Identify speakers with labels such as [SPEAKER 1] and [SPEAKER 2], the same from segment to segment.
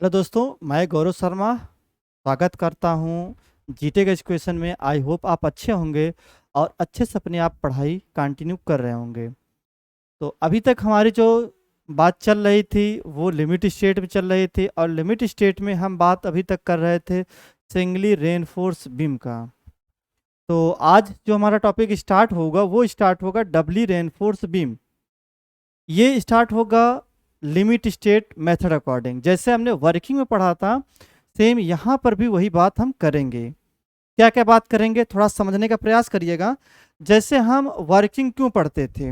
[SPEAKER 1] Hello दोस्तों, मैं गौरव शर्मा स्वागत करता हूं जीटे के एजुकेशन में। आई होप आप अच्छे होंगे और अच्छे से अपनी आप पढ़ाई कंटिन्यू कर रहे होंगे। तो अभी तक हमारी जो बात चल रही थी वो लिमिट स्टेट में चल रही थी, और लिमिट स्टेट में हम बात अभी तक कर रहे थे सिंगली रेनफोर्स बीम का। तो आज जो हमारा टॉपिक स्टार्ट होगा वो स्टार्ट होगा डबली रेनफोर्स बीम। ये स्टार्ट होगा लिमिट स्टेट मेथड अकॉर्डिंग, जैसे हमने वर्किंग में पढ़ा था सेम यहाँ पर भी वही बात हम करेंगे। क्या क्या बात करेंगे थोड़ा समझने का प्रयास करिएगा। जैसे हम वर्किंग क्यों पढ़ते थे,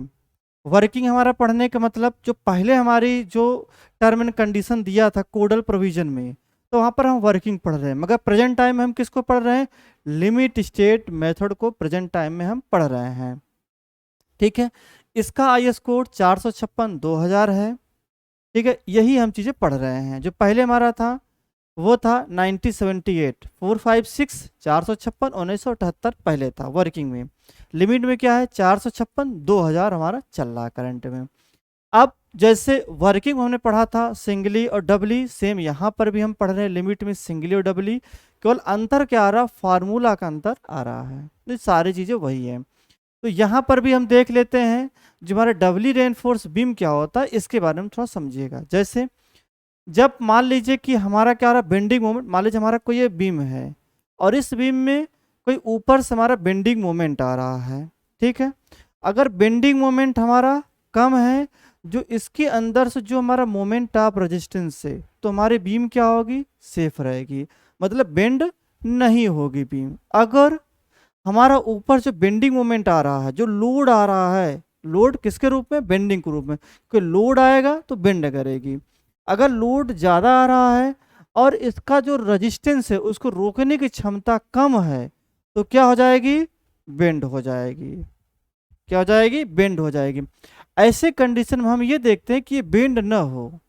[SPEAKER 1] वर्किंग हमारा पढ़ने का मतलब जो पहले हमारी जो टर्म एंड कंडीशन दिया था कोडल प्रोविजन में, तो वहाँ पर हम वर्किंग पढ़ रहे हैं। मगर प्रेजेंट टाइम में हम किसको पढ़ रहे हैं? लिमिट स्टेट मेथड को प्रेजेंट टाइम में हम पढ़ रहे हैं। ठीक है, इसका IS कोड 456/2000 है। ठीक है, यही हम चीज़ें पढ़ रहे हैं। जो पहले हमारा था वो था 1978 456 456 1978 पहले था वर्किंग में। लिमिट में क्या है? 456/2000 हमारा चल रहा है करंट में। अब जैसे वर्किंग में हमने पढ़ा था सिंगली और डबली, सेम यहाँ पर भी हम पढ़ रहे हैं लिमिट में सिंगली और डबली। केवल अंतर क्या आ रहा? फार्मूला का अंतर आ रहा है। तो सारी चीज़ें वही है। तो यहाँ पर भी हम देख लेते हैं जो हमारा डबली रेनफोर्स बीम क्या होता है, इसके बारे में थोड़ा समझिएगा। जैसे जब मान लीजिए कि हमारा क्या रहा बेंडिंग मोमेंट, मान लीजिए हमारा कोई ये बीम है और इस बीम में कोई ऊपर से हमारा बेंडिंग मोमेंट आ रहा है। ठीक है, अगर बेंडिंग मोमेंट हमारा कम है, जो इसके अंदर से जो हमारा मोमेंट ऑफ रेजिस्टेंस है, तो हमारी बीम क्या होगी? सेफ रहेगी, मतलब बेंड नहीं होगी बीम। अगर हमारा ऊपर जो बेंडिंग मोमेंट आ रहा है, जो लोड आ रहा है, लोड किसके रूप में? बेंडिंग के रूप में। क्योंकि लोड आएगा तो बेंड करेगी। अगर लोड ज़्यादा आ रहा है और इसका जो रेजिस्टेंस है उसको रोकने की क्षमता कम है, तो क्या हो जाएगी? बेंड हो जाएगी। क्या हो जाएगी? बेंड हो जाएगी। ऐसे कंडीशन में हम ये देखते हैं कि ये बेंड न हो,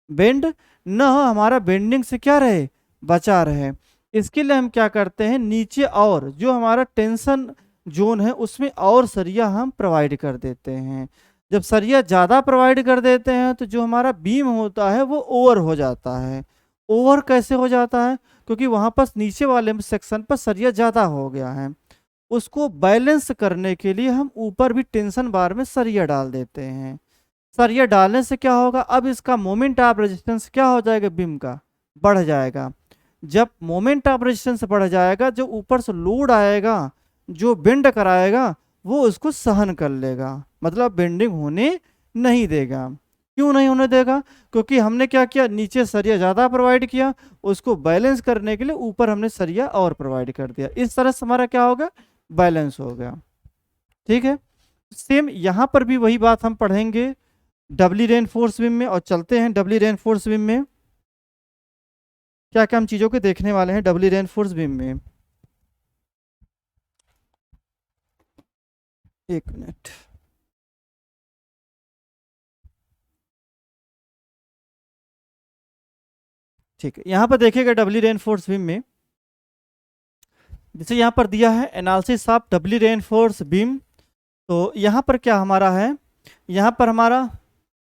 [SPEAKER 1] बेंड न हो, हमारा बेंडिंग से क्या रहे? बचा रहे। इसके लिए हम क्या करते हैं, नीचे और जो हमारा टेंशन जोन है उसमें और सरिया हम प्रोवाइड कर देते हैं। जब सरिया ज़्यादा प्रोवाइड कर देते हैं तो जो हमारा बीम होता है वो ओवर हो जाता है। ओवर कैसे हो जाता है? क्योंकि वहाँ पर नीचे वाले सेक्शन पर सरिया ज़्यादा हो गया है। उसको बैलेंस करने के लिए हम ऊपर भी टेंशन बार में सरिया डाल देते हैं। सरिया डालने से क्या होगा? अब इसका मोमेंट ऑफ रेजिस्टेंस क्या हो जाएगा? बीम का बढ़ जाएगा। जब मोमेंट ऑफ रेजिस्टेंस बढ़ जाएगा, जो ऊपर से लोड आएगा, जो बेंड कराएगा, वो उसको सहन कर लेगा, मतलब बेंडिंग होने नहीं देगा। क्यों नहीं होने देगा? क्योंकि हमने क्या किया, नीचे सरिया ज़्यादा प्रोवाइड किया, उसको बैलेंस करने के लिए ऊपर हमने सरिया और प्रोवाइड कर दिया। इस तरह से हमारा क्या होगा? बैलेंस हो गया। ठीक है, सेम यहाँ पर भी वही बात हम पढ़ेंगे डबली रेनफोर्स बीम में। और चलते हैं डबली रेनफोर्स बीम में क्या क्या हम चीज़ों को देखने वाले हैं डबली रेनफोर्स बीम में। एक मिनट। ठीक है, यहाँ पर देखिएगा डबली रेनफोर्स बीम में, जैसे यहाँ पर दिया है analysis of Dabali reinforce beam. तो यहाँ पर क्या हमारा है, यहाँ पर हमारा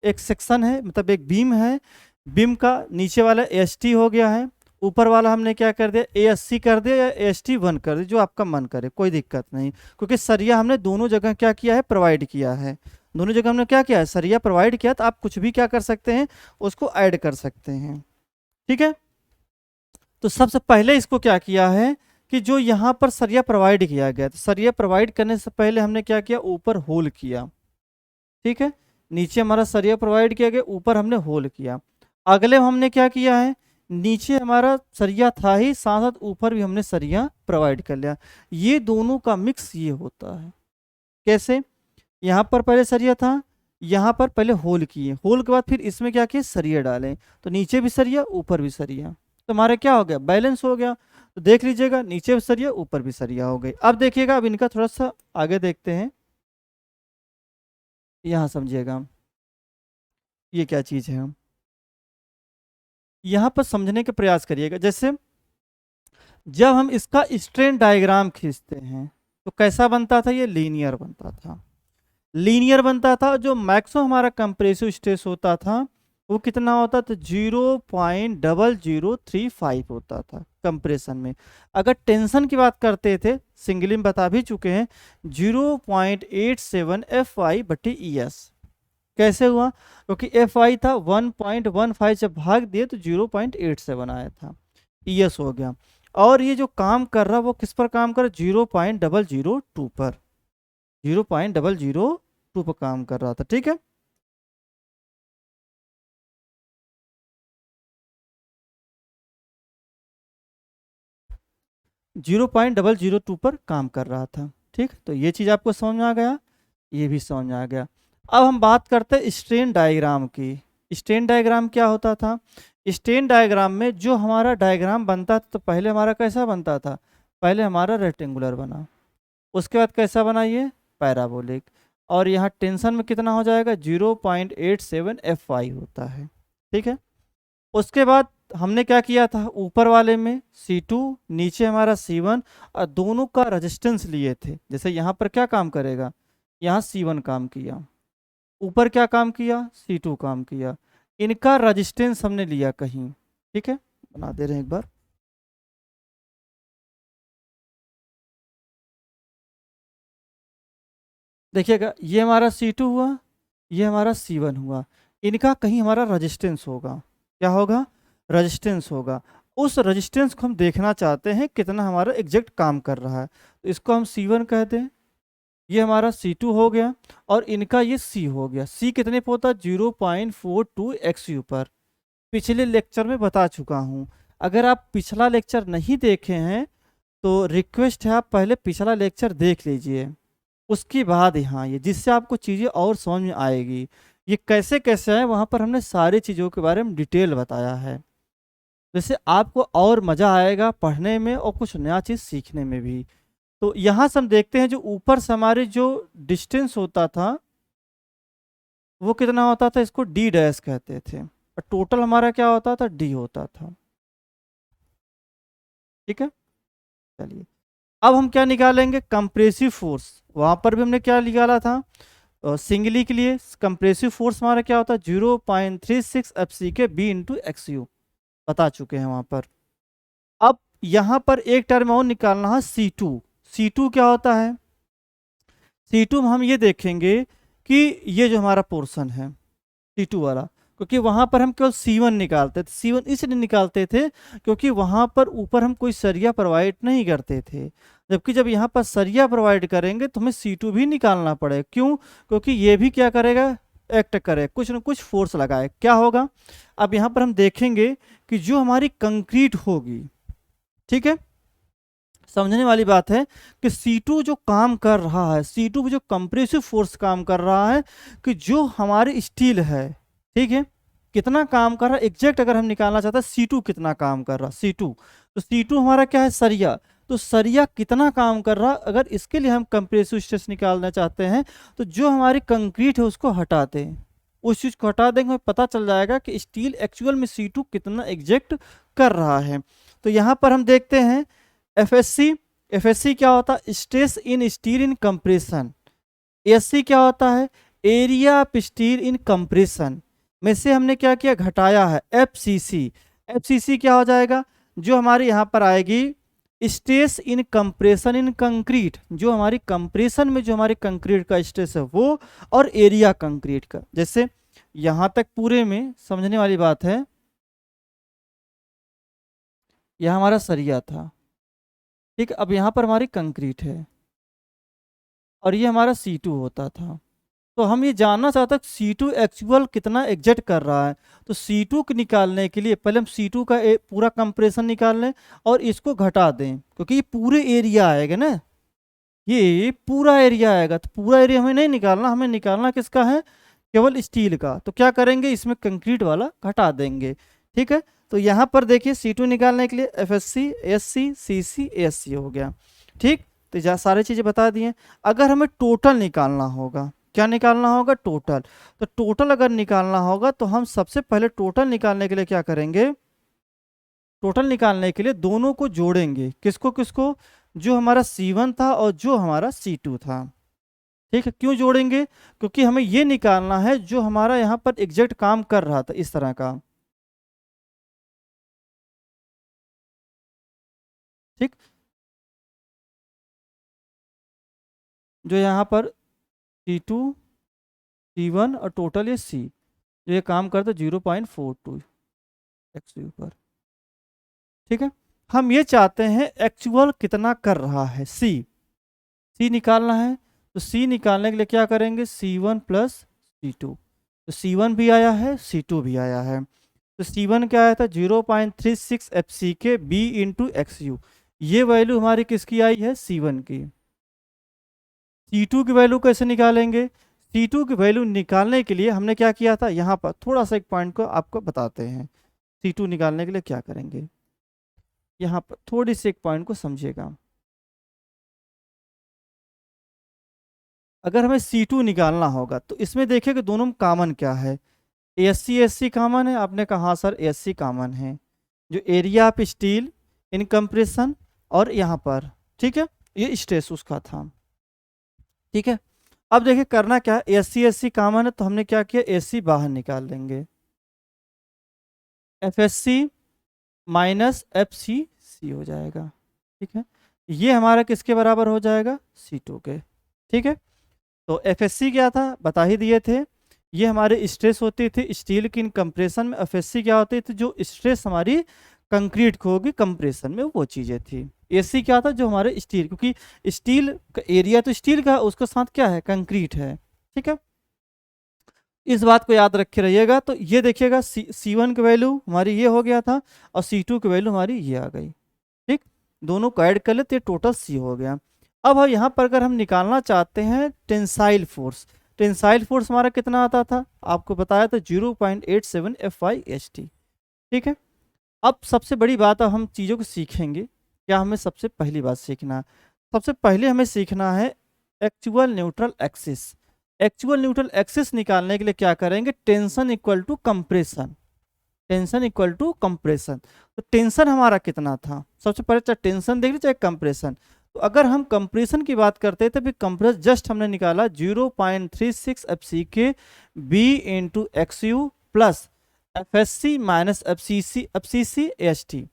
[SPEAKER 1] एक सेक्शन है, मतलब एक बीम है। बीम का नीचे वाला AST हो गया है, ऊपर वाला हमने क्या कर दिया? ASC कर दिया या AST1 कर दिया, जो आपका मन करे, कोई दिक्कत नहीं। क्योंकि सरिया हमने दोनों जगह क्या किया है? प्रोवाइड किया है। दोनों जगह हमने क्या किया है? सरिया प्रोवाइड किया, तो आप कुछ भी क्या कर सकते हैं? उसको ऐड कर सकते हैं। ठीक है, तो सबसे पहले इसको क्या किया है कि जो यहाँ पर सरिया प्रोवाइड किया गया, तो सरिया प्रोवाइड करने से पहले हमने क्या किया? ऊपर होल किया। ठीक है, नीचे हमारा सरिया प्रोवाइड किया गया, ऊपर हमने होल किया। अगले हमने क्या किया है? नीचे हमारा सरिया था ही, साथ साथ ऊपर भी हमने सरिया प्रोवाइड कर लिया। ये दोनों का मिक्स ये होता है। कैसे? यहाँ पर पहले सरिया था, यहाँ पर पहले होल किए, होल के बाद फिर इसमें क्या किए? सरिया डालें। तो नीचे भी सरिया, ऊपर भी सरिया, तो हमारा क्या हो गया? बैलेंस हो गया। तो देख लीजिएगा, नीचे भी सरिया, ऊपर भी सरिया हो गई। अब देखिएगा, अब इनका थोड़ा सा आगे देखते हैं, यहाँ समझिएगा ये क्या चीज़ है। यहाँ पर समझने के प्रयास करिएगा। जैसे जब हम इसका स्ट्रेन डायग्राम खींचते हैं तो कैसा बनता था? ये लीनियर बनता था। लीनियर बनता था। जो मैक्सिमम हमारा कंप्रेसिव स्ट्रेस होता था वो कितना होता था, 0.0035 होता था कंप्रेशन में। अगर टेंशन की बात करते थे, सिंगली में बता भी चुके हैं, 0.87 FI/ES। कैसे हुआ, क्योंकि FI था 1.15, जब भाग दिए तो 0.87 आया था, ES हो गया। और ये जो काम कर रहा वो किस पर काम कर रहा, 0.002 पर, 0.002 पर काम कर रहा था। ठीक है, 0.002 पर काम कर रहा था। ठीक, तो ये चीज़ आपको समझ में आ गया, ये भी समझ में आ गया। अब हम बात करते हैं स्ट्रेन डायग्राम की। स्ट्रेन डायग्राम क्या होता था, स्ट्रेन डायग्राम में जो हमारा डायग्राम बनता था, तो पहले हमारा कैसा बनता था, पहले हमारा रेक्टेंगुलर बना, उसके बाद कैसा बना, ये पैराबोलिक, और यहाँ टेंशन में कितना हो जाएगा, 0.87 FI होता है। ठीक है, उसके बाद हमने क्या किया था, ऊपर वाले में C2, नीचे हमारा C1, और दोनों का रेजिस्टेंस लिए थे। जैसे यहाँ पर क्या काम करेगा, यहाँ C1 काम किया, ऊपर क्या काम किया, C2 काम किया, इनका रेजिस्टेंस हमने लिया कहीं। ठीक है, बना दे रहे हैं एक बार, देखिएगा, ये हमारा C2 हुआ, ये हमारा C1 हुआ, इनका कहीं हमारा रेजिस्टेंस होगा, क्या होगा, रेजिस्टेंस होगा। उस रेजिस्टेंस को हम देखना चाहते हैं कितना हमारा एग्जैक्ट काम कर रहा है, तो इसको हम C1 कहते हैं, ये हमारा C2 हो गया, और इनका ये C हो गया। C कितने पे होता है, 0.42 XU पर। पिछले लेक्चर में बता चुका हूँ, अगर आप पिछला लेक्चर नहीं देखे हैं तो रिक्वेस्ट है आप पहले पिछला लेक्चर देख लीजिए, उसके बाद यहाँ ये, जिससे आपको चीज़ें और समझ में आएगी। ये कैसे कैसे है, वहाँ पर हमने सारी चीज़ों के बारे में डिटेल बताया है, जिससे आपको और मज़ा आएगा पढ़ने में और कुछ नया चीज़ सीखने में भी। तो यहाँ से हम देखते हैं, जो ऊपर से हमारे जो डिस्टेंस होता था वो कितना होता था, इसको D' कहते थे, और टोटल हमारा क्या होता था, D होता था। ठीक है, चलिए अब हम क्या निकालेंगे, कंप्रेसिव फोर्स। वहाँ पर भी हमने क्या निकाला था, सिंगली के लिए कंप्रेसिव फोर्स हमारा क्या होता है, 0.36 FCK B/XU, बता चुके हैं वहाँ पर। अब यहाँ पर एक टर्म और निकालना है, C2। C2 क्या होता है, C2 में हम ये देखेंगे कि ये जो हमारा पोर्शन है C2 वाला, क्योंकि वहाँ पर हम केवल C1 निकालते थे, C1 इसलिए निकालते थे क्योंकि वहाँ पर ऊपर हम कोई सरिया प्रोवाइड नहीं करते थे, जबकि जब यहाँ पर सरिया प्रोवाइड करेंगे तो हमें C2 भी निकालना पड़ेगा। क्यों, क्योंकि ये भी क्या करेगा, एक्ट करे, कुछ ना कुछ फोर्स लगाए। क्या होगा, अब यहाँ पर हम देखेंगे कि जो हमारी कंक्रीट होगी, ठीक है, समझने वाली बात है कि C2 जो काम कर रहा है, C2 जो कंप्रेसिव फोर्स काम कर रहा है, कि जो हमारी स्टील है, ठीक है, कितना काम कर रहा है एग्जैक्ट, अगर हम निकालना चाहते हैं C2 कितना काम कर रहा है, C2, तो C2 हमारा क्या है, सरिया, तो सरिया कितना काम कर रहा है, अगर इसके लिए हम कंप्रेसिव स्ट्रेस निकालना चाहते हैं तो जो हमारी कंक्रीट है उसको हटाते हैं, उस चीज़ को हटा देंगे, हमें पता चल जाएगा कि स्टील एक्चुअल में C2 कितना एग्जैक्ट कर रहा है। तो यहाँ पर हम देखते हैं FSC क्या होता है, stress in steel in compression. SC क्या होता है, area of steel in compression, में से हमने क्या किया, घटाया है FCC क्या हो जाएगा, जो हमारी यहाँ पर आएगी stress in compression in concrete, जो हमारी कंप्रेशन में जो हमारी कंक्रीट का स्ट्रेस है वो, और एरिया कंक्रीट का। जैसे यहाँ तक पूरे में समझने वाली बात है, यह हमारा सरिया था, ठीक, अब यहाँ पर हमारी कंक्रीट है, और ये हमारा C2 होता था। तो हम ये जानना चाहते हैं C2 एक्चुअल कितना एग्जैक्ट कर रहा है, तो C2 को निकालने के लिए पहले हम C2 का पूरा कंप्रेशन निकाल लें और इसको घटा दें, क्योंकि ये पूरे एरिया आएगा ना, ये पूरा एरिया आएगा, तो पूरा एरिया हमें नहीं निकालना, हमें निकालना किसका है, केवल स्टील का। तो क्या करेंगे, इसमें कंक्रीट वाला घटा देंगे। ठीक है, तो यहाँ पर देखिए C2 निकालने के लिए FSC SC CC ASC हो गया। ठीक, तो सारी चीज़ें बता दी हैं। अगर हमें टोटल निकालना होगा, क्या निकालना होगा, टोटल, तो टोटल अगर निकालना होगा तो हम सबसे पहले टोटल निकालने के लिए क्या करेंगे, टोटल निकालने के लिए दोनों को जोड़ेंगे, किसको किसको, जो हमारा C1 था और जो हमारा C2 था। ठीक है, क्यों जोड़ेंगे? क्योंकि हमें ये निकालना है जो हमारा यहाँ पर एग्जैक्ट काम कर रहा था इस तरह का। ठीक, जो यहाँ पर C2 C1 और टोटल ये C, जो ये काम करता है 0.42 XU पर। ठीक है, हम ये चाहते हैं एक्चुअल कितना कर रहा है, C निकालना है। तो C निकालने के लिए क्या करेंगे, C1 प्लस C2। तो C1 भी आया है, C2 भी आया है। तो C1 क्या आया था, 0.36 FC के B इंटू XU। ये वैल्यू हमारी किसकी आई है, C1 की। C2 की वैल्यू कैसे निकालेंगे? C2 की वैल्यू निकालने के लिए हमने क्या किया था, यहाँ पर थोड़ा सा एक पॉइंट को आपको बताते हैं। C2 निकालने के लिए क्या करेंगे, यहाँ पर थोड़ी सी एक पॉइंट को समझिएगा। अगर हमें C2 निकालना होगा तो इसमें देखिए कि दोनों में कॉमन क्या है, ASC कॉमन है। आपने कहा हाँ सर ASC कॉमन है, जो area of steel in compression और यहाँ पर, ठीक है, ये स्ट्रेस उसका था। ठीक है, अब देखिए करना क्या है, ASC कॉमन है तो हमने क्या किया, AC बाहर निकाल लेंगे, FSC माइनस FCC हो जाएगा। ठीक है, ये हमारा किसके बराबर हो जाएगा, C2 के। ठीक है, तो FSC क्या था बता ही दिए थे, ये हमारे स्ट्रेस होती थी स्टील की इन कंप्रेशन में। FSC क्या होती थी, जो स्ट्रेस हमारी कंक्रीट को होगी कंप्रेशन में, वो चीज़ें थी। AC क्या था, जो हमारे स्टील, क्योंकि स्टील का एरिया तो स्टील का, उसके साथ क्या है, कंक्रीट है। ठीक है, इस बात को याद रखे रहिएगा। तो ये देखिएगा C1 की वैल्यू हमारी ये हो गया था और C2 की वैल्यू हमारी ये आ गई। ठीक, दोनों को ऐड कर लेते टोटल C हो गया। अब हम यहाँ पर अगर हम निकालना चाहते हैं टेंसाइल फोर्स, टेंसाइल फोर्स हमारा कितना आता था, आपको बताया था 0.87 FIST। ठीक है, अब सबसे बड़ी बात, अब हम चीज़ों को सीखेंगे। क्या हमें सबसे पहली बात सीखना है, सबसे पहले हमें सीखना है actual neutral axis. Actual neutral axis निकालने के लिए क्या करेंगे, tension equal to compression, tension equal to compression. तो टेंशन हमारा कितना था, सबसे पहले चाहे टेंशन देख लीजिए चाहे कंप्रेशन। तो अगर हम कंप्रेशन की बात करते हैं तो फिर कंप्रेस जस्ट हमने निकाला 0.36 FC के B into XU plus FSC minus FCC AST।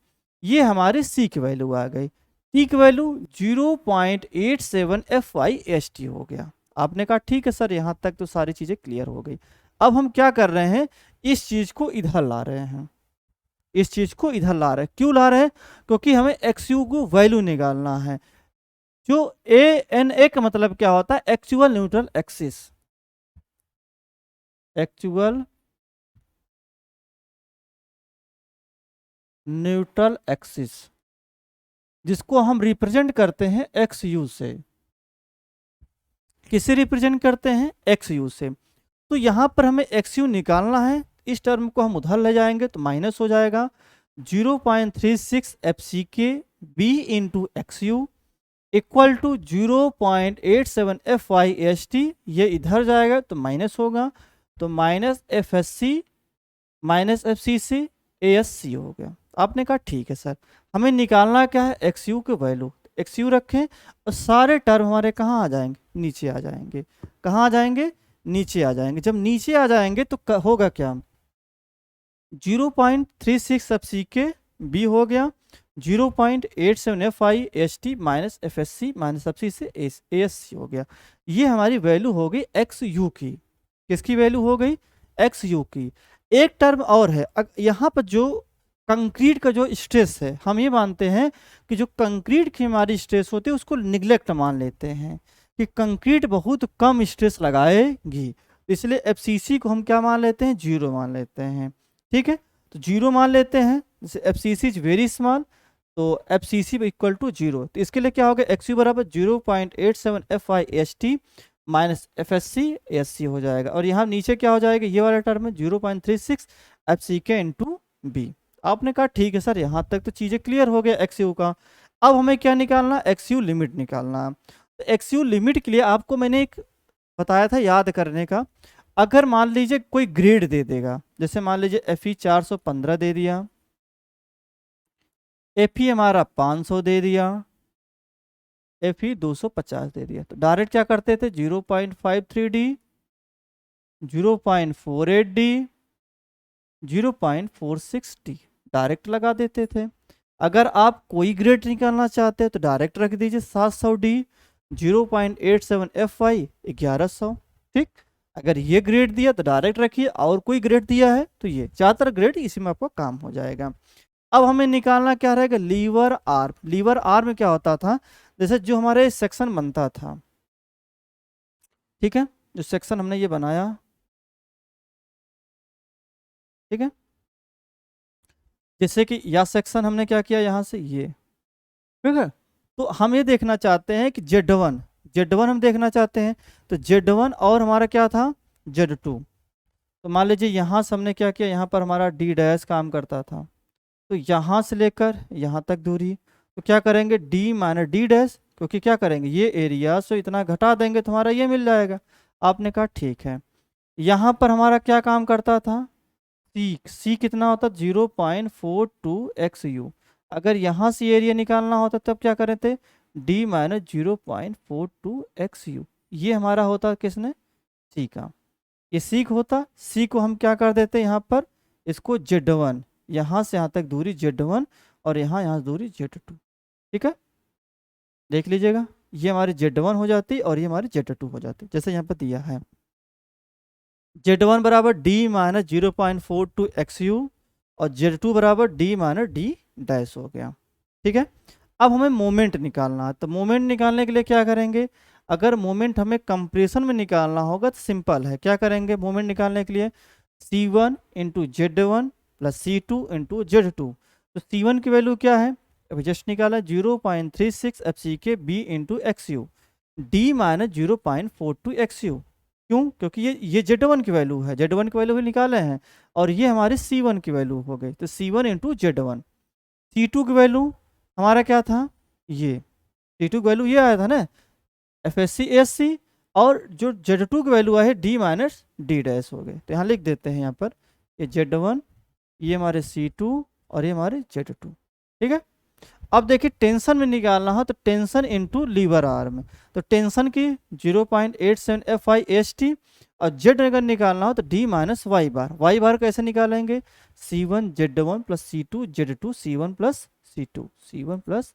[SPEAKER 1] ये हमारे C की वैल्यू आ गई। T की वैल्यू 0.87 FIST हो गया। आपने कहा ठीक है सर, यहाँ तक तो सारी चीज़ें क्लियर हो गई। अब हम क्या कर रहे हैं, इस चीज़ को इधर ला रहे हैं, इस चीज़ को इधर ला रहे हैं। क्यों ला रहे हैं, क्योंकि हमें XU को वैल्यू निकालना है। जो ANA का मतलब क्या होता है, actual neutral axis, actual neutral axis, जिसको हम रिप्रेजेंट करते हैं XU से। किसे रिप्रेजेंट करते हैं, XU से। तो यहाँ पर हमें XU निकालना है, इस टर्म को हम उधर ले जाएंगे तो माइनस हो जाएगा 0.36 FC के B into XU equal to 0.87 FIST। ये इधर जाएगा तो माइनस होगा, तो minus FSC minus FCC ASC हो गया। आपने कहा ठीक है सर, हमें निकालना क्या है, XU के वैल्यू। XU रखें और सारे टर्म हमारे कहाँ आ जाएंगे, नीचे आ जाएंगे। कहाँ आ जाएंगे, नीचे आ जाएंगे। जब नीचे आ जाएंगे तो होगा क्या, 0.36 FC के B हो गया, 0.87 FIST minus FSC minus FCC ASC हो गया। ये हमारी वैल्यू हो गई XU की। किसकी वैल्यू हो गई, XU की। एक टर्म और है, यहाँ पर जो कंक्रीट का जो स्ट्रेस है, हम ये मानते हैं कि जो कंक्रीट की हमारी स्ट्रेस होती है उसको निग्लेक्ट मान लेते हैं कि कंक्रीट बहुत कम स्ट्रेस लगाएगी, इसलिए FCC को हम क्या मान लेते हैं, 0 मान लेते हैं। ठीक है, तो 0 मान लेते हैं, जैसे FCC इज वेरी स्मॉल, तो FCC इक्वल टू 0। तो इसके लिए क्या होगा, XU बराबर 0.87 FIST माइनस FSC ASC हो जाएगा। और यहाँ नीचे क्या हो जाएगा, ये वाला टर्म है 0.36 FCK इंटू B। आपने कहा ठीक है सर, यहाँ तक तो चीज़ें क्लियर हो गया XU का। अब हमें क्या निकालना, XU लिमिट निकालना। तो XU लिमिट के लिए आपको मैंने एक बताया था याद करने का। अगर मान लीजिए कोई ग्रेड दे देगा, जैसे मान लीजिए FE 415 दे दिया, FE हमारा 500 दे दिया, Fe 250 दे दिया, तो डायरेक्ट क्या करते थे 0.53D, 0.48D, 0.46D डायरेक्ट लगा देते थे। अगर आप कोई ग्रेड निकालना चाहते हैं तो डायरेक्ट रख दीजिए 700D, 0.87 FY 1100। ठीक, अगर ये ग्रेड दिया तो डायरेक्ट रखिए, और कोई ग्रेड दिया है तो ये, ज़्यादातर ग्रेड इसी में आपको काम हो जाएगा। अब हमें निकालना क्या रहेगा, लीवर आर। लीवर आर में क्या होता था, जैसे जो हमारे सेक्शन बनता था, ठीक है, जो सेक्शन हमने ये बनाया, ठीक है, जैसे कि यह सेक्शन हमने क्या किया यहाँ से ये, ठीक है, तो हम ये देखना चाहते हैं कि Z1, Z1 हम देखना चाहते हैं, तो Z1 और हमारा क्या था Z2। तो मान लीजिए यहाँ से हमने क्या किया, यहाँ पर हमारा D डैश काम करता था, तो यहाँ से लेकर यहाँ तक दूरी, तो क्या करेंगे D माइनस D डैश, क्योंकि क्या करेंगे ये एरिया से इतना घटा देंगे तो हमारा ये मिल जाएगा। आपने कहा ठीक है। यहाँ पर हमारा क्या काम करता था, सी कितना होता, 0.42 XU। अगर यहाँ से एरिया निकालना होता तब क्या करे थे, D माइनस 0.42 XU। ये हमारा होता किसने, सी का। ये सी होता, सी को हम क्या कर देते यहाँ पर, इसको Z1, यहाँ से यहाँ तक दूरी Z1, और यहाँ दूरी Z2। ठीक है, देख लीजिएगा, ये हमारी Z1 हो जाती और ये हमारी Z2 हो जाती, जैसे यहाँ पर दिया है। Z1 बराबर D माइनस 0.42 XU, और Z2 बराबर D माइनस D डैश हो गया। ठीक है, अब हमें मोमेंट निकालना है, तो मोमेंट निकालने के लिए क्या करेंगे, अगर मोमेंट हमें कंप्रेशन में निकालना होगा तो सिंपल है, क्या करेंगे मोमेंट निकालने के लिए, C1 into Z1 plus C2 into Z2। तो C1 की वैल्यू क्या है, अभी जस्ट निकाला 0.36 FCK B into XU, D minus 0.42 XU। क्यों, क्योंकि ये Z1 की वैल्यू है, Z1 की वैल्यू भी निकाले हैं, और ये हमारी C1 की वैल्यू हो गई, तो C1 इंटू Z1। C2 की वैल्यू हमारा क्या था, ये C2 की वैल्यू ये आया था ना, FSC ASC, और जो Z2 की वैल्यू है D माइनस D डैश हो गए। तो यहाँ लिख देते हैं यहाँ पर, ये Z1, ये हमारे C2, और ये हमारे Z2। ठीक है, अब देखिए टेंशन में निकालना हो तो टेंशन इंटू लीवर आर्म, तो टेंशन की 0.87 FI ST, और जेड अगर निकालना हो तो D माइनस वाई बार। वाई बार कैसे निकालेंगे, C1 Z1 plus C2 Z2 C1 plus C2 C1 plus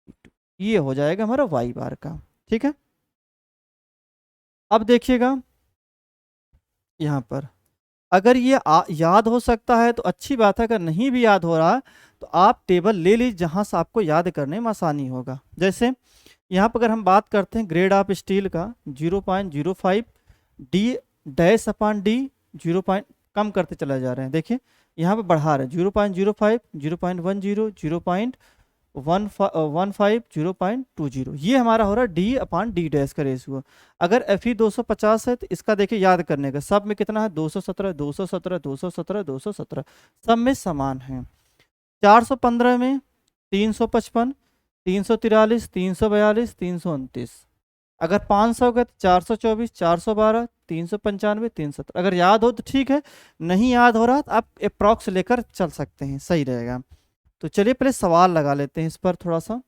[SPEAKER 1] C2, ये हो जाएगा हमारा वाई बार का। ठीक है, अब देखिएगा यहाँ पर, अगर ये याद हो सकता है तो अच्छी बात है, अगर नहीं भी याद हो रहा तो आप टेबल ले लीजिए जहाँ से आपको याद करने में आसानी होगा। जैसे यहाँ पर अगर हम बात करते हैं ग्रेड ऑफ स्टील का 0.05 डी डैश अपॉन डी, 0. कम करते चले जा रहे हैं, देखिए यहाँ पे बढ़ा रहे हैं 0.05 0.10 0.15 0.20, ये हमारा हो रहा है डी अपॉन डी डैश का रेशियो। अगर Fe 250 है तो इसका देखिए याद करने का, सब में कितना है 217 217 217 217, सब में समान है। 415 में 355 343 342 329, अगर 500 का तो 424 412 395 370। अगर याद हो तो ठीक है, नहीं याद हो रहा तो आप अप्रॉक्स लेकर चल सकते हैं, सही रहेगा। तो चलिए पहले सवाल लगा लेते हैं इस पर थोड़ा सा,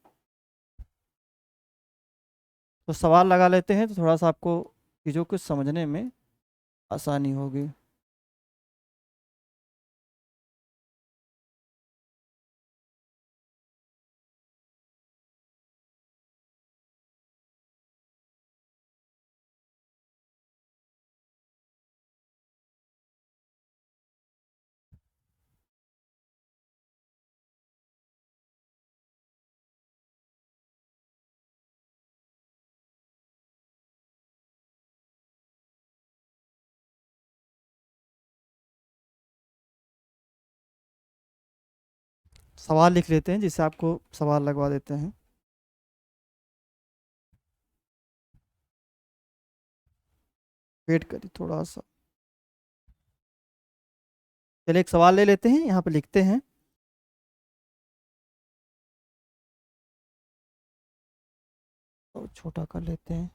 [SPEAKER 1] तो सवाल लगा लेते हैं तो थोड़ा सा आपको चीज़ों को समझने में आसानी होगी। सवाल लिख लेते हैं जिससे आपको सवाल लगवा देते हैं। वेट करिए थोड़ा सा, चलिए एक सवाल ले लेते हैं, यहाँ पे लिखते हैं। तो छोटा कर लेते हैं।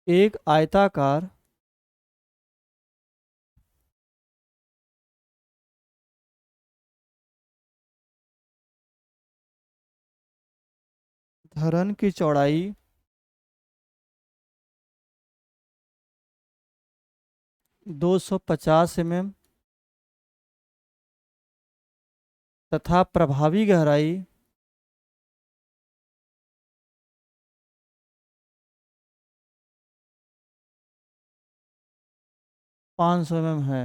[SPEAKER 1] एक आयताकार धरन की चौड़ाई 250 mm तथा प्रभावी गहराई 500 mm है।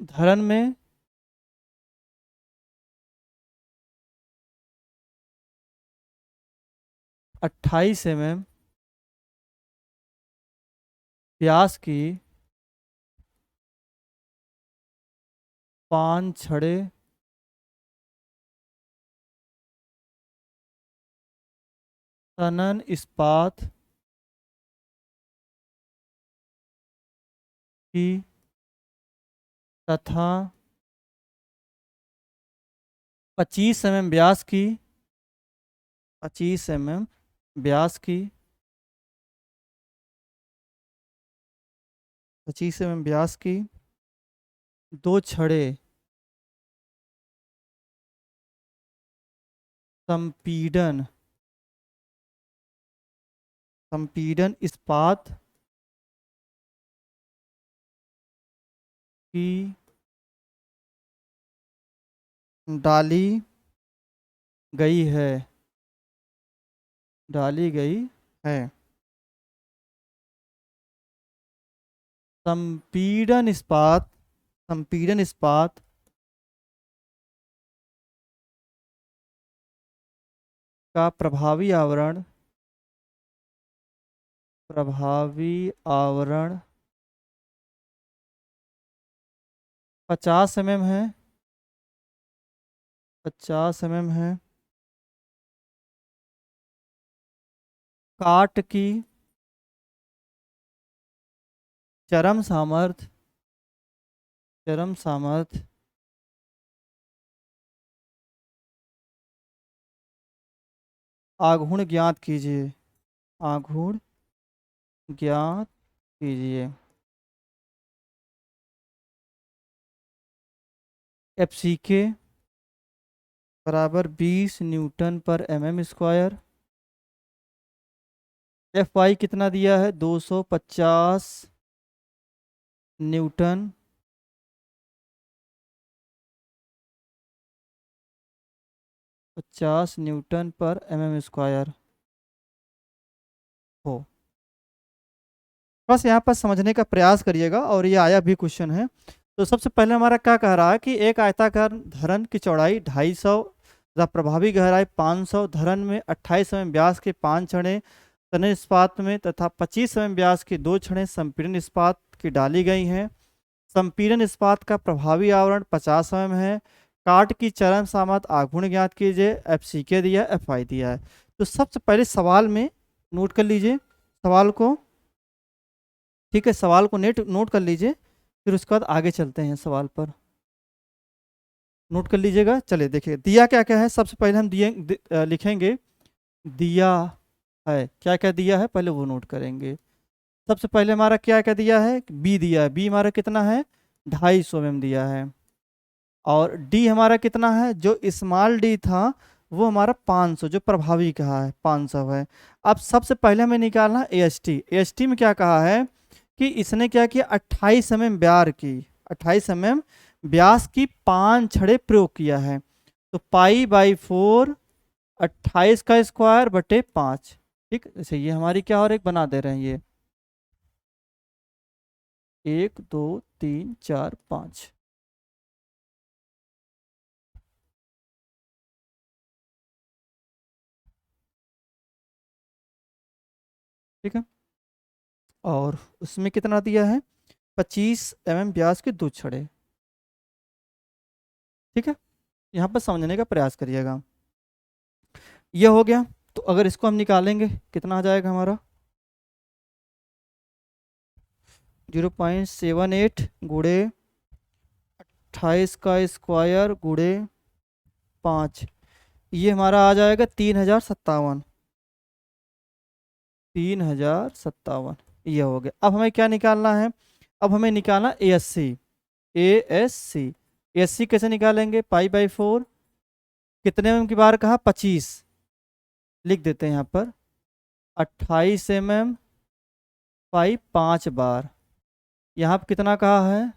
[SPEAKER 1] धरन में 28 mm व्यास की 5 छड़े तनन इस्पात की तथा 25 mm व्यास की 25 mm व्यास की 25 mm व्यास की 2 छड़े संपीड़न संपीड़न इस्पात की डाली गई है डाली गई है। संपीड़न इस्पात का प्रभावी आवरण 50 mm है 50 mm है। काट की चरम सामर्थ्य आघूर्ण ज्ञात कीजिए आघूर्ण ज्ञात कीजिए। FCK बराबर 20 न्यूटन पर mm²। FY कितना दिया है 250 न्यूटन 50 न्यूटन पर mm² हो। बस यहाँ पर समझने का प्रयास करिएगा और ये आया भी क्वेश्चन है। तो सबसे पहले हमारा क्या कह रहा है कि एक आयताकार धरन की चौड़ाई 250 तथा प्रभावी गहराई 500 धरन में 28 mm व्यास के 5 छड़ें तनन इस्पात में तथा 25 mm व्यास की 2 छड़ें संपीड़न इस्पात की डाली गई हैं। संपीड़न इस्पात का प्रभावी आवरण 50 mm है। काट की चरम सामर्थ्य आघूर्ण ज्ञात कीजिए। FCK दिया है FY दिया है। तो सबसे पहले सवाल में नोट कर लीजिए सवाल को। ठीक है, सवाल को नोट कर लीजिए, फिर उसके बाद आगे चलते हैं सवाल पर। नोट कर लीजिएगा। चलिए देखिए दिया क्या क्या है। सबसे पहले हम लिखेंगे दिया है। क्या क्या दिया है पहले वो नोट करेंगे। सबसे पहले हमारा क्या क्या दिया है बी दिया है। बी हमारा कितना है 250 mm दिया है। और डी हमारा कितना है जो स्मॉल डी था वो हमारा 500 जो प्रभावी कहा है 500 है। अब सबसे पहले हमें निकालना AST में क्या कहा है कि इसने क्या किया 28 mm व्यास की 28 mm व्यास की 5 छड़े प्रयोग किया है। तो π/4 28 का स्क्वायर बटे 5। ठीक है, ये हमारी क्या और एक बना दे रहे हैं ये 1 2 3 4 5। ठीक है, और उसमें कितना दिया है 25 mm व्यास के 2 छड़े। ठीक है, यहाँ पर समझने का प्रयास करिएगा। ये हो गया। तो अगर इसको हम निकालेंगे कितना आ जाएगा हमारा 0.78 गुणे 28 का स्क्वायर गुणे 5। ये हमारा आ जाएगा 3057। 3057 ये हो गया। अब हमें क्या निकालना है? अब हमें निकालना ASC। ASC ASC कैसे निकालेंगे? पाई/4 कितने mm की बार कहा? 25। लिख देते हैं यहाँ पर 28 mm पाई 5 बार। यहाँ पर कितना कहा है?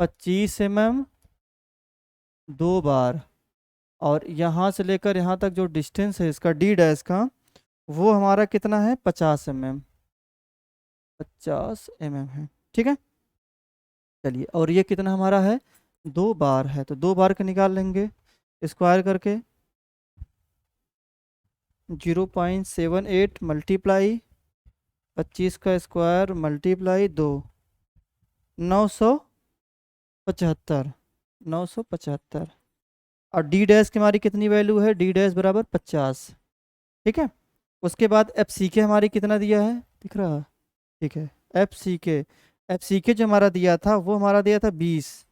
[SPEAKER 1] 25 mm 2 बार। और यहाँ से लेकर यहाँ तक जो डिस्टेंस है इसका D डैश का, वो हमारा कितना है? 50 mm। 50 mm है, ठीक है। चलिए, और ये कितना हमारा है? 2 बार है, तो 2 बार का निकाल लेंगे स्क्वायर करके। 0.78 मल्टीप्लाई 25 का स्क्वायर मल्टीप्लाई 2, 975। 975। और डी डैश की हमारी कितनी वैल्यू है? डी डैश बराबर 50, ठीक है। उसके बाद एफ सी के हमारी कितना दिया है? दिख रहा है? ठीक है। एफ सी के जो हमारा दिया था वो हमारा दिया था 20।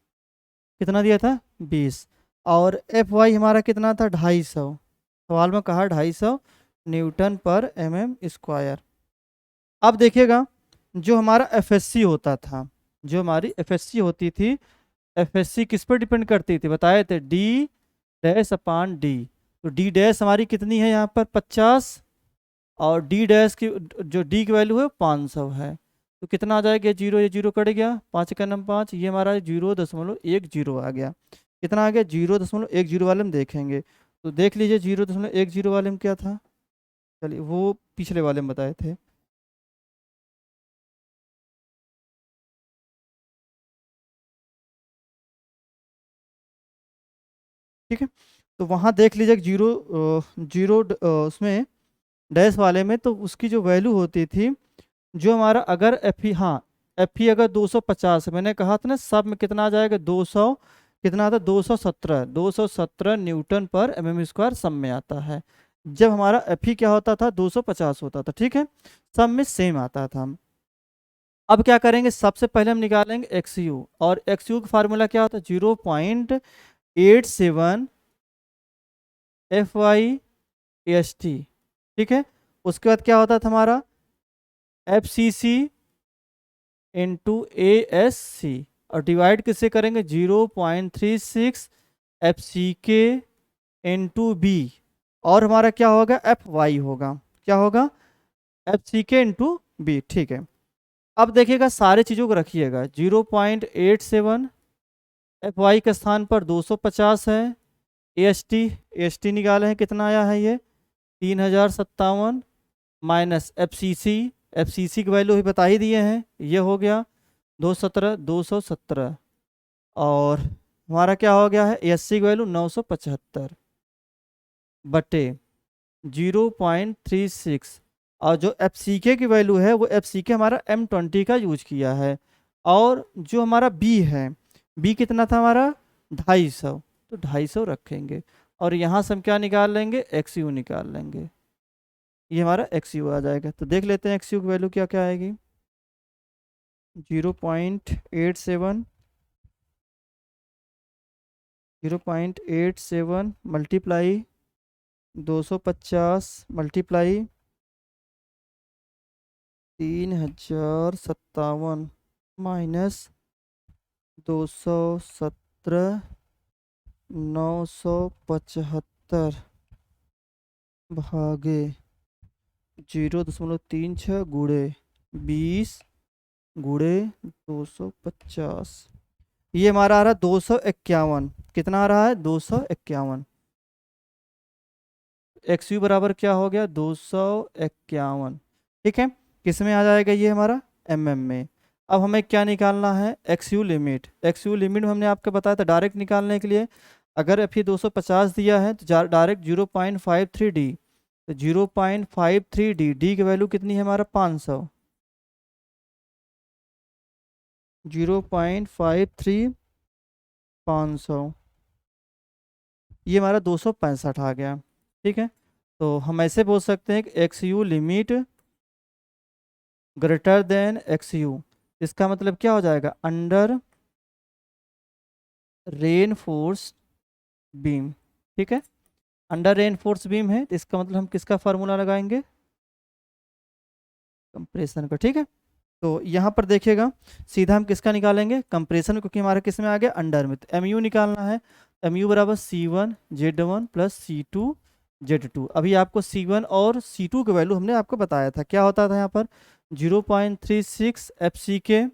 [SPEAKER 1] कितना दिया था? 20। और एफ वाई हमारा कितना था? 250। सवाल में कहा 250 न्यूटन पर mm स्क्वायर। अब देखिएगा, जो हमारा एफएससी होता था, जो हमारी एफएससी होती थी, एफएससी किस पर डिपेंड करती थी? बताए थे डी डैश अपान डी। तो डी डैश हमारी कितनी है यहाँ पर? 50। और डी डैश की जो डी की वैल्यू है 500 है। तो कितना आ जाएगा? जीरो, ये जीरो कट गया, 5 का नंबर 5, ये हमारा 0.10 आ गया। कितना आ गया? 0.10 वाले में देखेंगे तो देख लीजिए 0.10 वाले में क्या था। चलिए, वो पिछले वाले में बताए थे। ठीक है, तो वहाँ देख लीजिए कि उसमें डैश वाले में तो उसकी जो वैल्यू होती थी, जो हमारा अगर एफ ई, हाँ, एफ ई अगर 250 है, मैंने कहा था ना सब में कितना आ जाएगा? 200, कितना आता? 217। 217 न्यूटन पर mm स्क्वायर सब में आता है। जब हमारा एफ ई क्या होता था? 250 होता था, ठीक है। सब में सेम आता था। अब क्या करेंगे? सबसे पहले हम निकालेंगे एक्स यू, और एक्स यू का फार्मूला क्या होता है? 0.87 एफ वाई एस टी, ठीक है। उसके बाद क्या होता था हमारा? F C C into A S C, और डिवाइड किससे करेंगे? 0.36 एफ सी के इंटू बी, और हमारा क्या होगा? एफ वाई होगा। क्या होगा? एफ सी के इंटू बी, ठीक है। अब देखिएगा, सारे चीज़ों को रखिएगा। 0.87 एफ वाई के स्थान पर 250 है। एस टी निकाले हैं, कितना आया है? ये 3057 माइनस एफ सी सी की वैल्यू ही बता ही दिए हैं, ये हो गया 217। और हमारा क्या हो गया है? एस सी की वैल्यू 975 बटे 0.36। और जो एफ सी के की वैल्यू है वो एफ सी के हमारा M20 का यूज किया है। और जो हमारा बी है, बी कितना था हमारा? 250, तो 250 रखेंगे। और यहाँ से हम क्या निकाल लेंगे? एक्स यू निकाल लेंगे। ये हमारा एक्स यू आ जाएगा। तो देख लेते हैं एक्स यू की वैल्यू क्या क्या आएगी। 0.87 मल्टीप्लाई 250 मल्टीप्लाई 3057 माइनस 217 975 भागे 0.36 गुणे 20 गुणे 250। ये हमारा आ रहा है 251। कितना आ रहा है? 251। एक्स यू बराबर क्या हो गया? 251, ठीक है। किस में आ जाएगा ये हमारा? mm में। अब हमें क्या निकालना है? X you limit. X you limit में हमने आपको बताया था डायरेक्ट निकालने के लिए, अगर एफ ई 250 दिया है तो डायरेक्ट 0.53 डी। तो 0.53 डी, डी की वैल्यू कितनी है हमारा? 500। 0.53 500, ये हमारा 265 आ गया, ठीक है। तो हम ऐसे बोल सकते हैं कि x you limit greater than x you, इसका मतलब क्या हो जाएगा? अंडर रेनफोर्स बीम, ठीक है। अंडर रेनफोर्स बीम है तो इसका मतलब हम किसका फार्मूला लगाएंगे, कंप्रेशन का। ठीक है, तो यहाँ पर देखिएगा सीधा हम किसका निकालेंगे, कंप्रेशन, क्योंकि हमारे किस में आ गया, अंडर में। तो एम यू निकालना है, एम यू बराबर C1Z1 प्लस C2Z2। अभी आपको C1 और C2 की वैल्यू हमने आपको बताया था, क्या होता था यहाँ पर 0.36 FCK।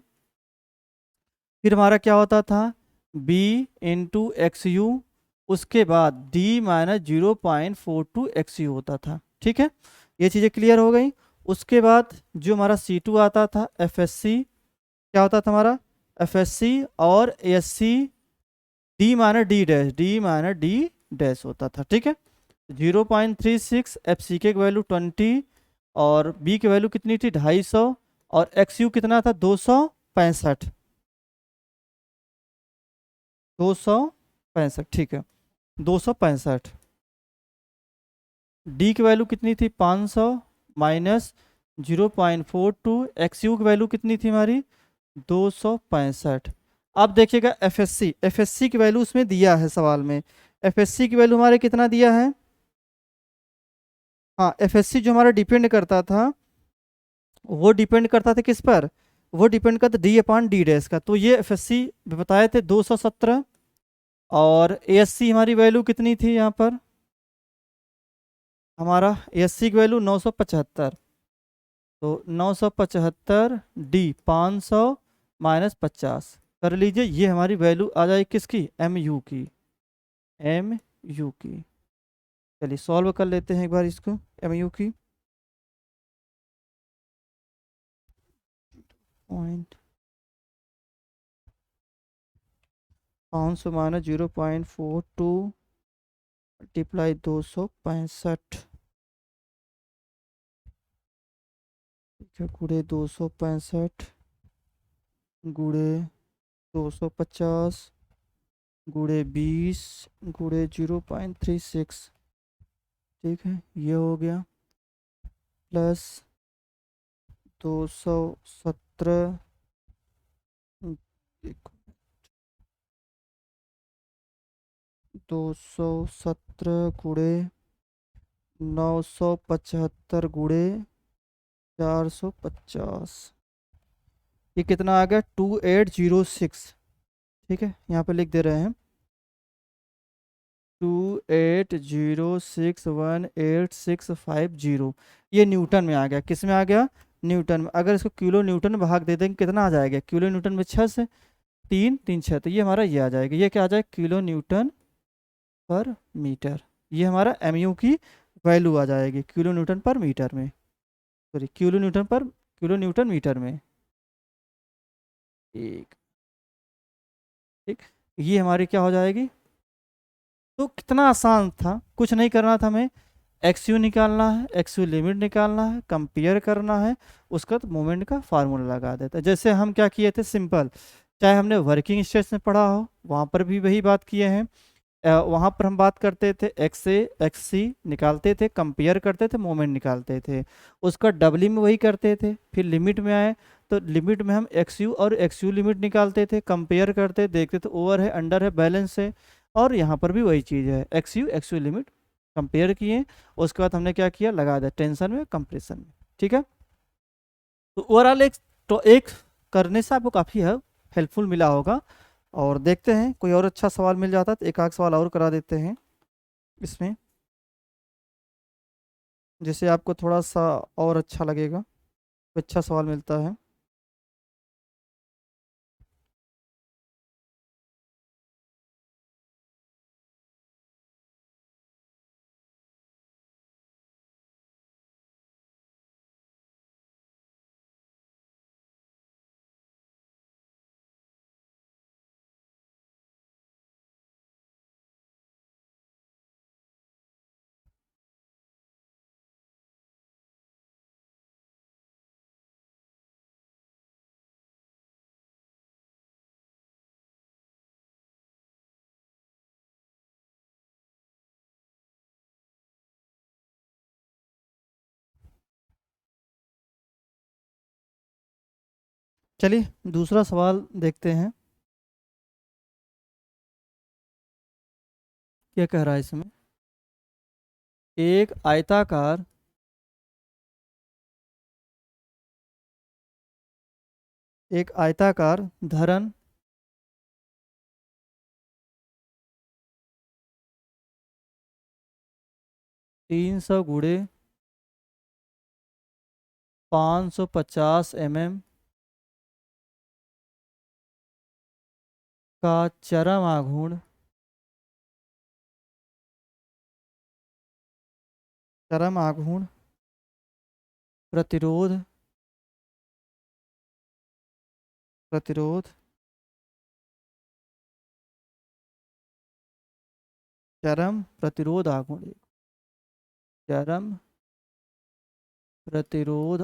[SPEAKER 1] फिर हमारा क्या होता था B/XU, उसके बाद D माइनस 0.42 XU होता था। ठीक है, ये चीज़ें क्लियर हो गई। उसके बाद जो हमारा C2 आता था FSC, क्या होता था हमारा FSC, और SC D-D' होता था। ठीक है, 0.36 FCK की वैल्यू 20, और B की वैल्यू कितनी थी 250, और XU कितना था 265, 265। ठीक है, 265। डी की वैल्यू कितनी थी 500 माइनस 0.42, XU की वैल्यू कितनी थी हमारी 265। अब देखिएगा एफएससी की वैल्यू उसमें दिया है सवाल में। एफएससी की वैल्यू हमारे कितना दिया है, हाँ एफएससी जो हमारा डिपेंड करता था, वो डिपेंड करता था किस पर, वो डिपेंड करता D/D' का। तो ये एफएससी बताए थे 217, और एएससी हमारी वैल्यू कितनी थी यहाँ पर, हमारा एएससी की वैल्यू 975। तो 975 डी 500 माइनस 50 कर लीजिए, ये हमारी वैल्यू आ जाएगी किसकी, एम यू की, एम यू की। चलिए सॉल्व कर लेते हैं एक बार इसको, एम यू की। पॉइंट 500 माइनस 0.42 मल्टीप्लाई 265, गुड़े 265 गुड़े 250 गुड़े 20 गुड़े 0.36। ठीक है, ये हो गया, प्लस 217, 217 गुड़े 975 गुड़े 450, ये कितना आ गया 2806। ठीक है, यहाँ पे लिख दे रहे हैं 2806186650। ये न्यूटन में आ गया, किस में आ गया, न्यूटन में। अगर इसको किलो न्यूटन में भाग दे देंगे कितना आ जाएगा, किलो न्यूटन में 6 से 3 3 6, तो ये हमारा ये आ जाएगा, ये क्या आ जाएगा किलो न्यूटन पर मीटर। ये हमारा एमयू की वैल्यू आ जाएगी किलो न्यूटन पर मीटर में, सॉरी किलो न्यूटन मीटर में। एक, ठीक, ये हमारी क्या हो जाएगी। तो कितना आसान था, कुछ नहीं करना था हमें, एक्स यू निकालना है, एक्स यू लिमिट निकालना है, कंपेयर करना है, उसका तो मोमेंट का फार्मूला लगा देता है। जैसे हम क्या किए थे सिंपल, चाहे हमने वर्किंग स्ट्रेस में पढ़ा हो वहाँ पर भी वही बात किए हैं। वहाँ पर हम बात करते थे एक्स ए एक्स सी निकालते थे, कंपेयर करते थे, मोमेंट निकालते थे, उसका डबली में वही करते थे। फिर लिमिट में आए तो लिमिट में हम एक्स यू और एक्स यू लिमिट निकालते थे, कंपेयर करते देखते थे ओवर है अंडर है बैलेंस है। और यहाँ पर भी वही चीज़ है, एक्स यू लिमिट कंपेयर किए, उसके बाद हमने क्या किया लगा दिया टेंशन में कंप्रेशन में। ठीक है, तो ओवरऑल एक, तो एक करने से आपको काफ़ी हेल्पफुल मिला होगा। और देखते हैं कोई और अच्छा सवाल मिल जाता है तो एक आध सवाल और करा देते हैं इसमें, जिससे आपको थोड़ा सा और अच्छा लगेगा, कोई अच्छा सवाल मिलता है। चलिए दूसरा सवाल देखते हैं क्या कह रहा है इसमें। एक आयताकार धरन 300 गुणे 550 mm का चरम आघूर्ण प्रतिरोध प्रतिरोध चरम प्रतिरोध आघूर्ण चरम प्रतिरोध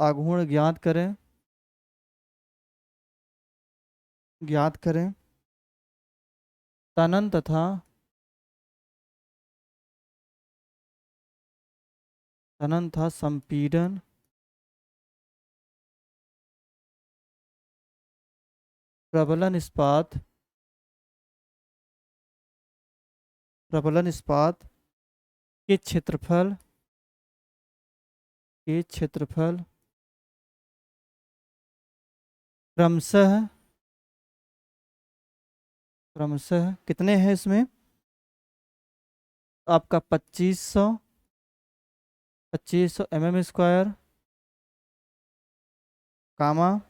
[SPEAKER 1] आघूर्ण ज्ञात करें तनन तथा संपीड़न प्रबलन इस्पात के क्षेत्रफल क्रमशः कितने हैं इसमें? आपका 2500 mm², कामा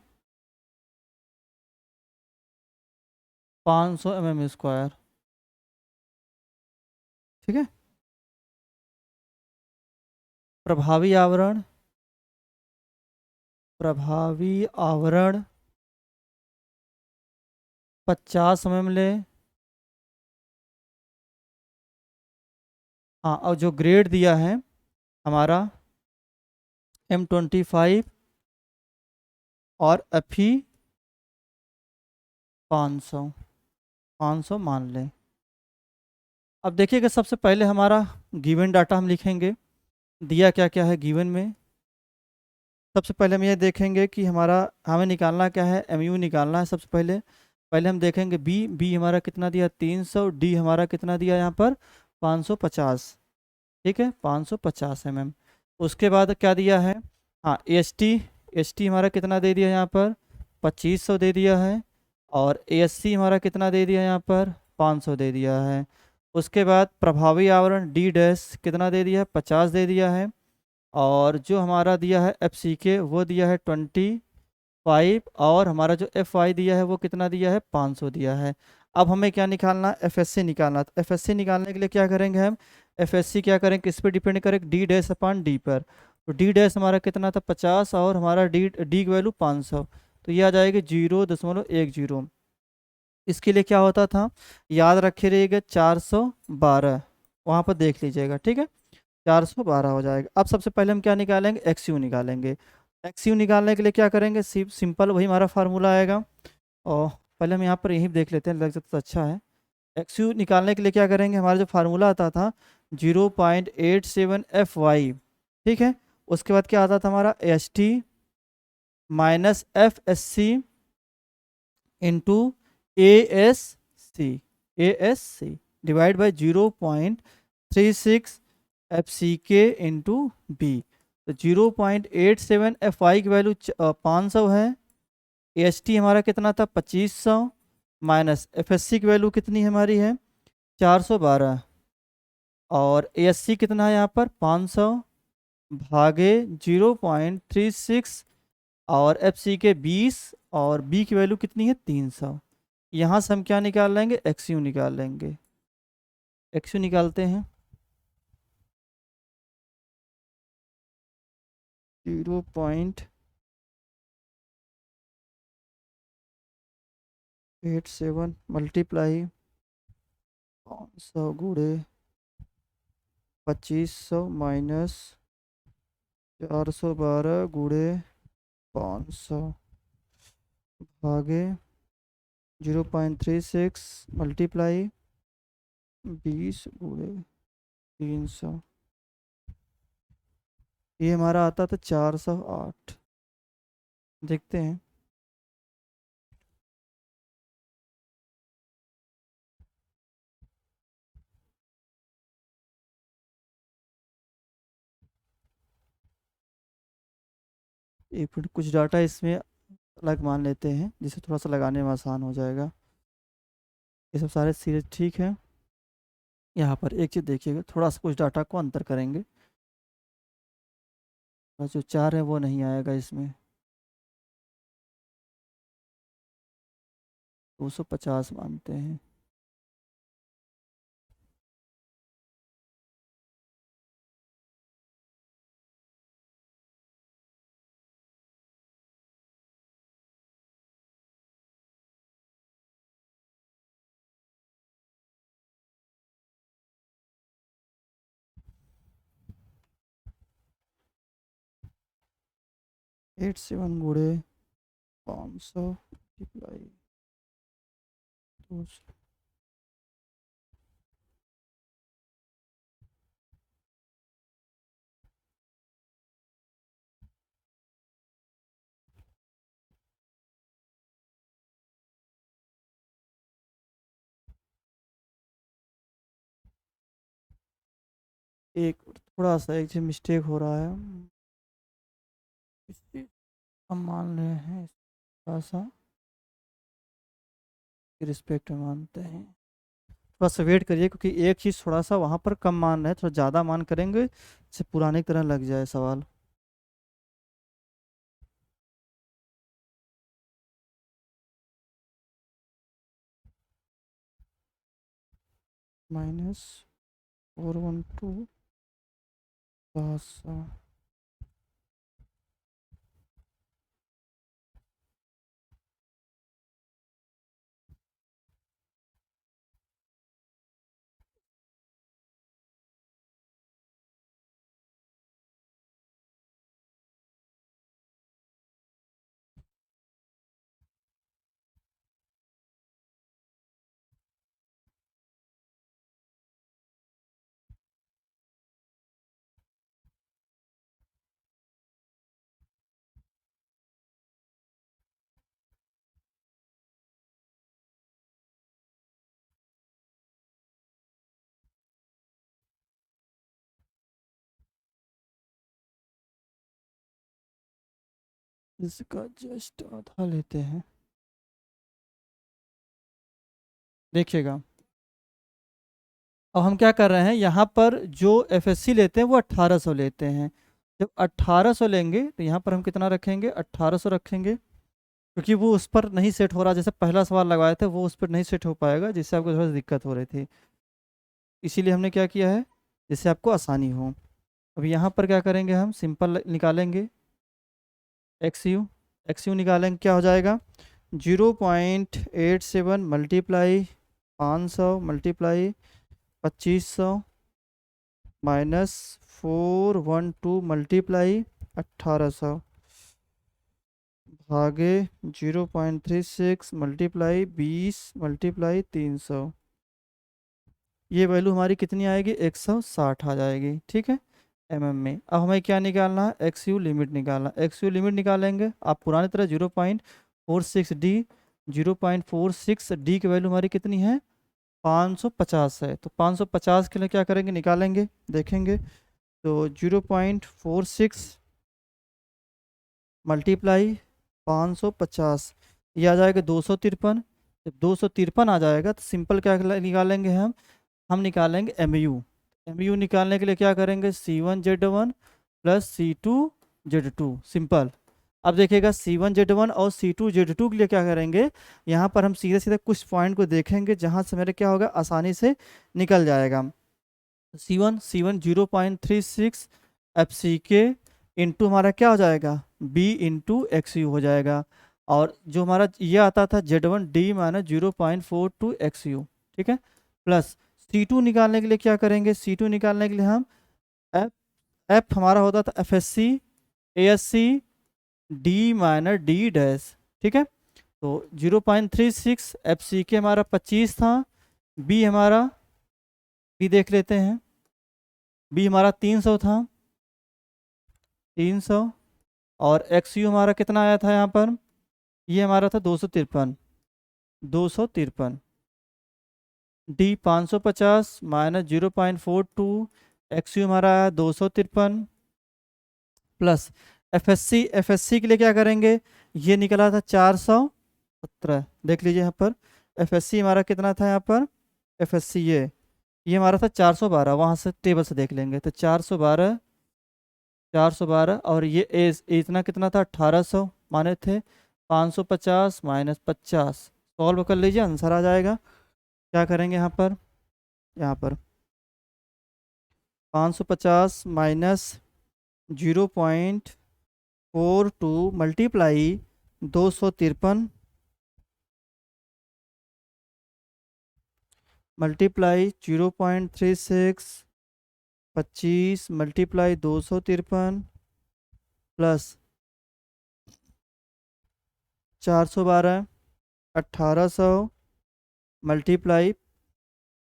[SPEAKER 1] 500 mm²। ठीक है। प्रभावी आवरण 50 mm ले। हाँ, और जो ग्रेड दिया है हमारा M25 और FE 500 मान लें। अब देखिएगा, सबसे पहले हमारा गिवन डाटा हम लिखेंगे। दिया क्या क्या है गिवन में। सबसे पहले हम ये देखेंगे कि हमें निकालना क्या है, MU निकालना है। सबसे पहले हम देखेंगे बी हमारा कितना दिया 300, डी हमारा कितना दिया यहाँ पर 550। ठीक है, 550 mm। उसके बाद क्या दिया है, हाँ एस टी हमारा कितना दे दिया यहाँ पर 2500 दे दिया है। और ASC हमारा कितना दे दिया यहाँ पर 500 दे दिया है। उसके बाद प्रभावी आवरण डी डैश कितना दे दिया है 50 दे दिया है। और जो हमारा दिया है FCK वो दिया है 25। और हमारा जो FY दिया है वो कितना दिया है 500 दिया है। अब हमें क्या निकालना, FSC निकालना। तो FSC निकालने के लिए क्या करेंगे हम, FSC क्या करेंगे, किस पे डिपेंड करें, D डैश अपॉन D पर। तो D डैश हमारा कितना था 50 और हमारा D की वैल्यू 500। तो ये आ जाएगी 0.10। इसके लिए क्या होता था, याद रखे रहिएगा 412, वहाँ पर देख लीजिएगा। ठीक है, 412 हो जाएगा। अब सबसे पहले हम क्या निकालेंगे, XU निकालेंगे। XU निकालने के लिए क्या करेंगे, सिंपल वही हमारा फार्मूला आएगा। और पहले हम यहाँ पर यही देख लेते हैं, लग जाता तो अच्छा है। XU निकालने के लिए क्या करेंगे, हमारा जो फार्मूला आता था 0.87 FY। ठीक है, उसके बाद क्या आता था हमारा ST minus FSC into ASC divide by 0.36 FCK into B। तो 0.87 FY की वैल्यू 500 है। AST हमारा कितना था 2500 माइनस FSC की वैल्यू कितनी हमारी है 412। और ASC कितना है यहाँ पर 500 भागे 0.36 और FCK 20 और B की वैल्यू कितनी है 300। यहाँ से हम क्या निकाल लेंगे, XU निकाल लेंगे। XU निकालते हैं 0.87 मल्टीप्लाई 500 गुणे 2500 माइनस 412 गुणे 500 भागे 0.36 मल्टीप्लाई 20 गुणे 300। ये हमारा आता था 408। देखते हैं एक मिनट, कुछ डाटा इसमें अलग मान लेते हैं जिससे थोड़ा सा लगाने में आसान हो जाएगा। ये सब सारे सीरीज ठीक है। यहाँ पर एक चीज़ देखिएगा, थोड़ा सा कुछ डाटा को अंतर करेंगे, और जो 4 है वो नहीं आएगा इसमें। 250 मानते हैं। एट सेवन गुड़े 500 मल्टीप्लाई 200। एक थोड़ा सा एक चीज मिस्टेक हो रहा है, इसे हम मान रहे हैं थोड़ा सा रिस्पेक्ट में मानते हैं। थोड़ा सा वेट करिए, क्योंकि एक चीज़ थोड़ा सा वहाँ पर कम मान रहे हैं, थोड़ा ज़्यादा मान करेंगे जैसे पुराने की तरह लग जाए सवाल। -412 भाषा। इसका जस्ट आधा लेते हैं। देखिएगा, अब हम क्या कर रहे हैं, यहाँ पर जो एफएससी लेते हैं वो 1800 लेते हैं। जब 1800 लेंगे तो यहाँ पर हम कितना रखेंगे, 1800 रखेंगे, क्योंकि वो उस पर नहीं सेट हो रहा, जैसे पहला सवाल लगवाए थे वो उस पर नहीं सेट हो पाएगा, जिससे आपको थोड़ा सा दिक्कत हो रही थी। इसीलिए हमने क्या किया है, जिससे आपको आसानी हो। अब यहाँ पर क्या करेंगे, हम सिंपल निकालेंगे एक्स यू। एक्स यू निकालेंगे, क्या हो जाएगा, 0.87 मल्टीप्लाई 500 मल्टीप्लाई 2500 माइनस 412 मल्टीप्लाई 1800 भागे 0.36 मल्टीप्लाई 20 मल्टीप्लाई 300। ये वैल्यू हमारी कितनी आएगी, 160 आ जाएगी, ठीक है, में। अब हमें क्या निकालना है, एक्स यू लिमिट निकालना। एक्स यू लिमिट निकालेंगे आप पुरानी तरह 0.46 डी। 0.46 डी की वैल्यू हमारी कितनी है, 550 है। तो 550 के लिए क्या करेंगे, निकालेंगे, देखेंगे। तो 0.46 मल्टीप्लाई 550, ये आ जाएगा 253। जब 253 आ जाएगा तो सिंपल क्या निकालेंगे हम निकालेंगे एम यू निकालने के लिए क्या करेंगे, C1Z1 प्लस C2Z2, सिंपल। अब देखिएगा C1Z1 और C2Z2 के लिए क्या करेंगे, यहाँ पर हम सीधे सीधे कुछ पॉइंट को देखेंगे जहाँ से मेरे क्या होगा, आसानी से निकल जाएगा। C1 0.36 FCK इंटू हमारा क्या हो जाएगा, B इंटू XU हो जाएगा। और जो हमारा ये आता था Z1D माइनस 0.42 XU, ठीक है, प्लस C2 निकालने के लिए क्या करेंगे, C2 निकालने के लिए हम F F हमारा होता था FSC ASC D minus D dash, ठीक है। तो 0.36 FCK हमारा 25 था, B हमारा B देख लेते हैं, B हमारा 300 था, 300। और XU हमारा कितना आया था यहाँ पर, ये हमारा था 253, 253। D 550 माइनस 0.42, XU हमारा आया 253, प्लस एफएससी के लिए क्या करेंगे, ये निकला था 417, देख लीजिए यहाँ पर एफएससी हमारा कितना था यहाँ पर, एफएससी ये हमारा था 412, वहाँ से टेबल से देख लेंगे तो 412, 412 और ये इतना कितना था 1800 माने थे, 550 माइनस 50, सॉल्व कर लीजिए आंसर आ जाएगा। क्या करेंगे यहाँ पर 550 minus 0.42 multiply 253 multiply 0.36, 25 multiply 253 plus 412, 1800 multiply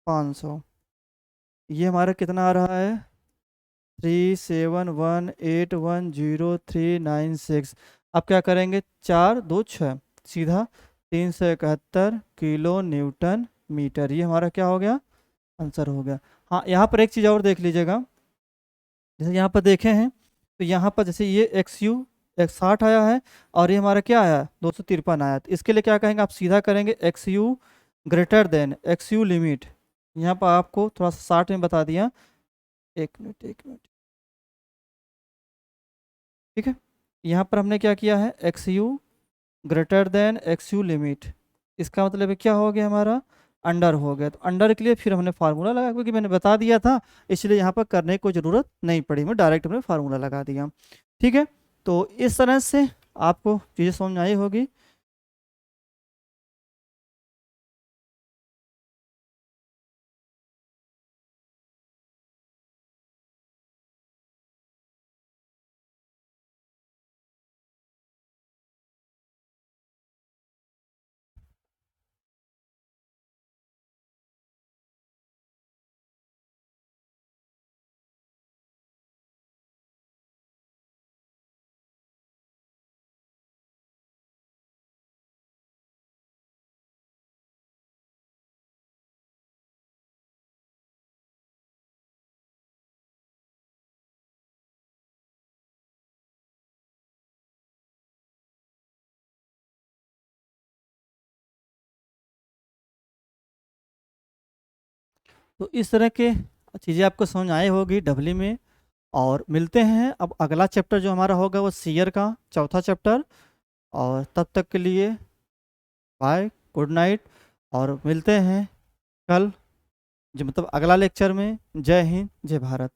[SPEAKER 1] 500, ये हमारा कितना आ रहा है 3718103996। अब क्या करेंगे 4×2=6, सीधा 371 किलो न्यूटन मीटर, ये हमारा क्या हो गया आंसर हो गया। हाँ यहाँ पर एक चीज़ और देख लीजिएगा, जैसे यहाँ पर देखे हैं तो यहाँ पर जैसे ये XU 160 आया है और ये हमारा क्या आया 253 आया, तो इसके लिए क्या कहेंगे आप सीधा करेंगे XU greater than XU limit, यहाँ पर आपको थोड़ा सा 60 में बता दिया, एक मिनट ठीक है। यहाँ पर हमने क्या किया है XU greater than XU limit, इसका मतलब है क्या हो गया हमारा अंडर हो गया, तो अंडर के लिए फिर हमने फार्मूला लगाया क्योंकि मैंने बता दिया था, इसलिए यहाँ पर करने की कोई ज़रूरत नहीं पड़ी, मैं डायरेक्ट हमने फार्मूला लगा दिया। ठीक है, तो इस तरह से आपको चीज़ें समझ में आई होगी। तो इस तरह के चीज़ें आपको समझ में आई होगी डबली में, और मिलते हैं अब अगला चैप्टर जो हमारा होगा वो सीयर का चौथा चैप्टर, और तब तक के लिए बाय, गुड नाइट, और मिलते हैं कल जो मतलब अगला लेक्चर में। जय हिंद, जय भारत।